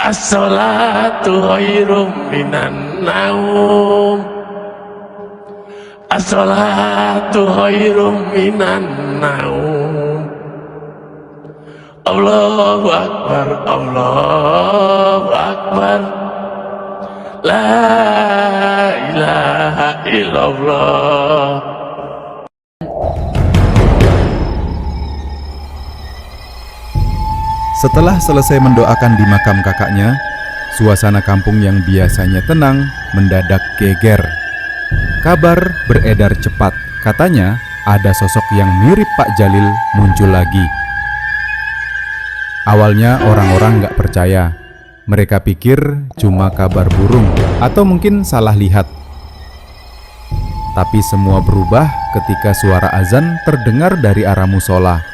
As-salatu khairum minan naum. As-salatu khairum minan naum. Allahu Akbar, Allahu Akbar. La ilaha illallah. Setelah selesai mendoakan di makam kakaknya, suasana kampung yang biasanya tenang mendadak geger. Kabar beredar cepat, katanya ada sosok yang mirip Pak Jalil muncul lagi. Awalnya orang-orang gak percaya. Mereka pikir cuma kabar burung atau mungkin salah lihat. Tapi semua berubah ketika suara azan terdengar dari arah musola.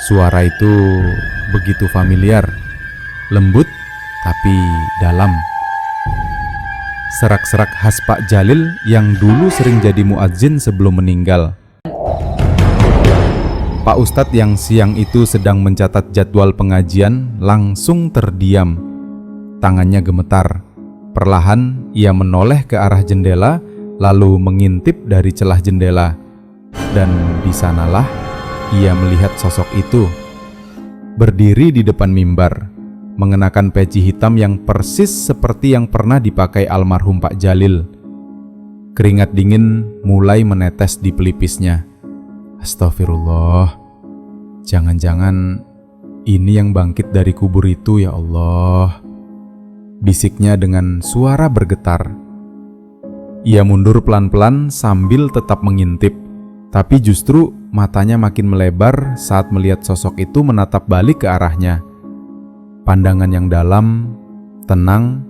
Suara itu begitu familiar, lembut tapi dalam. Serak-serak khas Pak Jalil yang dulu sering jadi muadzin sebelum meninggal. Pak Ustadz yang siang itu sedang mencatat jadwal pengajian langsung terdiam. Tangannya gemetar. Perlahan ia menoleh ke arah jendela lalu mengintip dari celah jendela. Dan di sanalah ia melihat sosok itu berdiri di depan mimbar, mengenakan peci hitam yang persis seperti yang pernah dipakai almarhum Pak Jalil. Keringat dingin mulai menetes di pelipisnya. Astagfirullah, jangan-jangan ini yang bangkit dari kubur itu ya Allah, bisiknya dengan suara bergetar. Ia mundur pelan-pelan sambil tetap mengintip, tapi justru matanya makin melebar saat melihat sosok itu menatap balik ke arahnya. Pandangan yang dalam, tenang,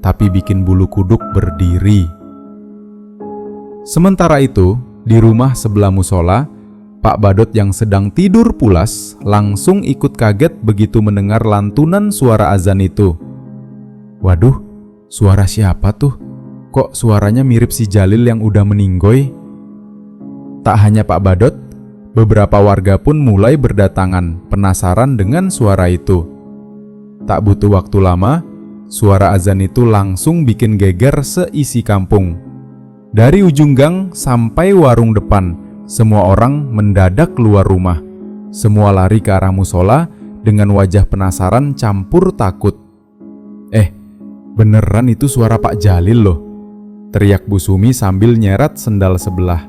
tapi bikin bulu kuduk berdiri. Sementara itu, di rumah sebelah musola, Pak Badot yang sedang tidur pulas langsung ikut kaget begitu mendengar lantunan suara azan itu. Waduh, suara siapa tuh? Kok suaranya mirip si Jalil yang udah meninggoy? Tak hanya Pak Badot, beberapa warga pun mulai berdatangan, penasaran dengan suara itu. Tak butuh waktu lama, suara azan itu langsung bikin geger seisi kampung. Dari ujung gang sampai warung depan, semua orang mendadak keluar rumah. Semua lari ke arah musola dengan wajah penasaran campur takut. Beneran itu suara Pak Jalil loh, teriak Bu Sumi sambil nyeret sendal sebelah.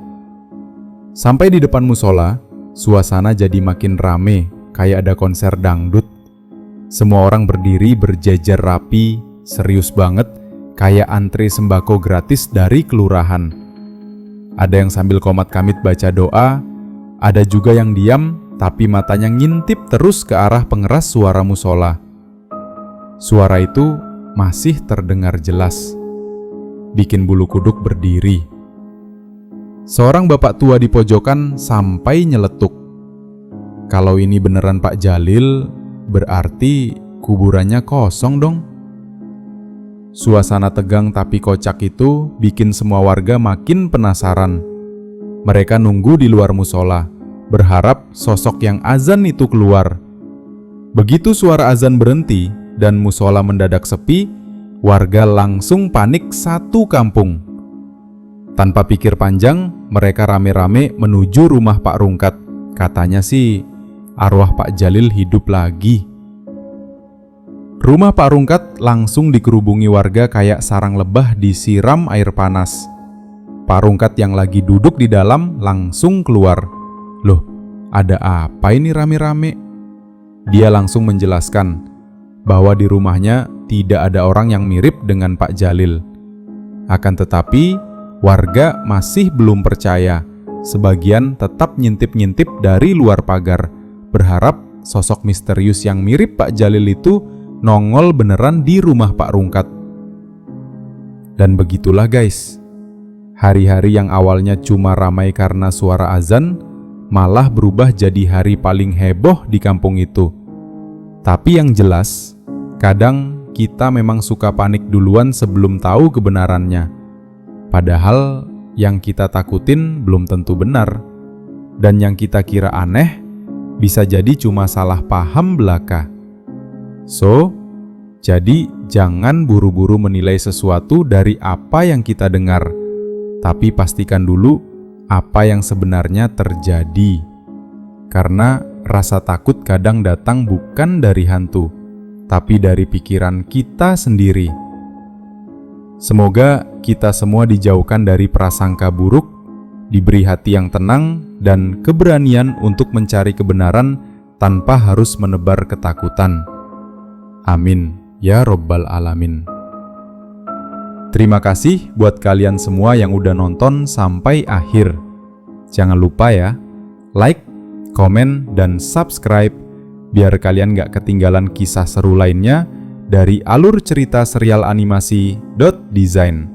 Sampai di depan musola, suasana jadi makin rame, kayak ada konser dangdut. Semua orang berdiri berjejer rapi, serius banget, kayak antri sembako gratis dari kelurahan. Ada yang sambil komat-kamit baca doa, ada juga yang diam tapi matanya ngintip terus ke arah pengeras suara musola. Suara itu masih terdengar jelas, bikin bulu kuduk berdiri. Seorang bapak tua di pojokan sampai nyeletuk. Kalau ini beneran Pak Jalil, berarti kuburannya kosong dong. Suasana tegang tapi kocak itu bikin semua warga makin penasaran. Mereka nunggu di luar musola, berharap sosok yang azan itu keluar. Begitu suara azan berhenti dan musola mendadak sepi, warga langsung panik satu kampung. Tanpa pikir panjang, mereka rame-rame menuju rumah Pak Rungkat. Katanya sih, arwah Pak Jalil hidup lagi. Rumah Pak Rungkat langsung dikerubungi warga kayak sarang lebah disiram air panas. Pak Rungkat yang lagi duduk di dalam langsung keluar. Loh, ada apa ini rame-rame? Dia langsung menjelaskan bahwa di rumahnya tidak ada orang yang mirip dengan Pak Jalil. Akan tetapi, warga masih belum percaya. Sebagian tetap ngintip-ngintip dari luar pagar, berharap sosok misterius yang mirip Pak Jalil itu nongol beneran di rumah Pak Rungkat. Dan begitulah guys, hari-hari yang awalnya cuma ramai karena suara azan, malah berubah jadi hari paling heboh di kampung itu. Tapi yang jelas, kadang kita memang suka panik duluan sebelum tahu kebenarannya. Padahal yang kita takutin belum tentu benar, dan yang kita kira aneh bisa jadi cuma salah paham belaka. So, jadi jangan buru-buru menilai sesuatu dari apa yang kita dengar, tapi pastikan dulu apa yang sebenarnya terjadi. Karena rasa takut kadang datang bukan dari hantu, tapi dari pikiran kita sendiri. Semoga kita semua dijauhkan dari prasangka buruk, diberi hati yang tenang, dan keberanian untuk mencari kebenaran tanpa harus menebar ketakutan. Amin, ya Robbal Alamin. Terima kasih buat kalian semua yang udah nonton sampai akhir. Jangan lupa ya, like, komen, dan subscribe biar kalian gak ketinggalan kisah seru lainnya dari alur cerita serial animasi .design.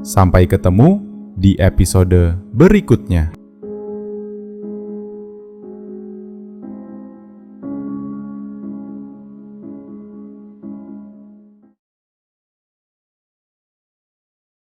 Sampai ketemu di episode berikutnya.